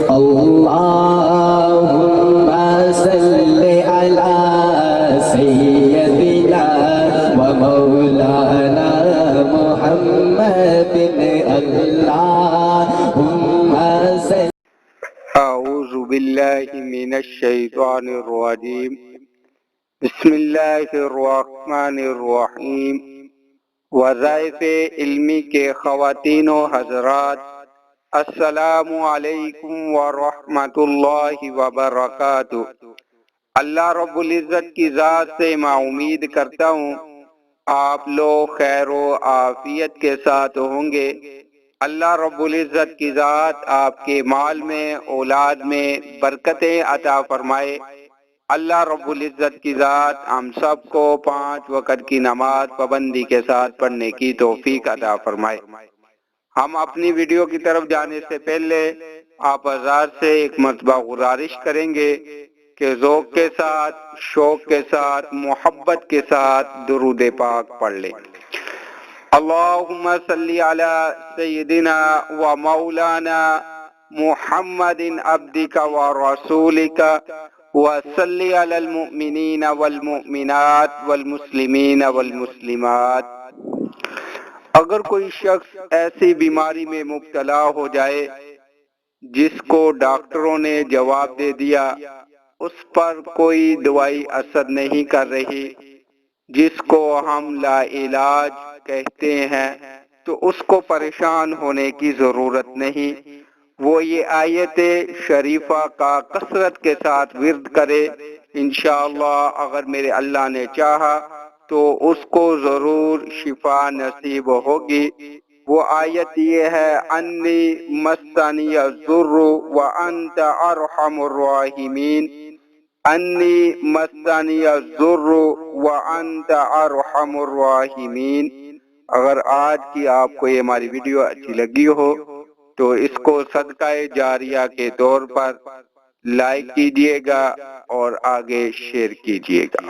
اللهم صل على سيدنا ومولانا محمد اللهم صل. اعوذ باللہ من الشیطان الرجیم بسم اللہ الرحمن الرحیم. وظائف علمی کے خواتین و حضرات، السلام علیکم ورحمۃ اللہ وبرکاتہ. اللہ رب العزت کی ذات سے میں امید کرتا ہوں آپ لوگ خیر و عافیت کے ساتھ ہوں گے. اللہ رب العزت کی ذات آپ کے مال میں، اولاد میں برکتیں عطا فرمائے. اللہ رب العزت کی ذات ہم سب کو 5 وقت کی نماز پابندی کے ساتھ پڑھنے کی توفیق عطا فرمائے. ہم اپنی ویڈیو کی طرف جانے سے پہلے آپ حضرات سے ایک مرتبہ گزارش کریں گے کہ ذوق کے ساتھ، شوق کے ساتھ، محبت کے ساتھ درود پاک پڑھ لیں. اللہم صلی علی سیدنا و مولانا محمد عبدک و رسولک وصلی علی المؤمنین والمؤمنات والمسلمین والمسلمات. اگر کوئی شخص ایسی بیماری میں مبتلا ہو جائے جس کو ڈاکٹروں نے جواب دے دیا اس پر کوئی دوائی اثر نہیں کر رہی، جس کو ہم لا علاج کہتے ہیں، تو اس کو پریشان ہونے کی ضرورت نہیں. وہ یہ آیت شریفہ کا کثرت کے ساتھ ورد کرے. انشاءاللہ اگر میرے اللہ نے چاہا تو اس کو ضرور شفا نصیب ہوگی. وہ آیت یہ ہے، انی مسنی الضر وانت ارحم الراحمین. انی مسنی الضر وانت ارحم الراحمین. اگر آج کی آپ کو یہ ہماری ویڈیو اچھی لگی ہو تو اس کو صدقہ جاریہ کے طور پر لائک کیجئے گا اور آگے شیئر کیجئے گا.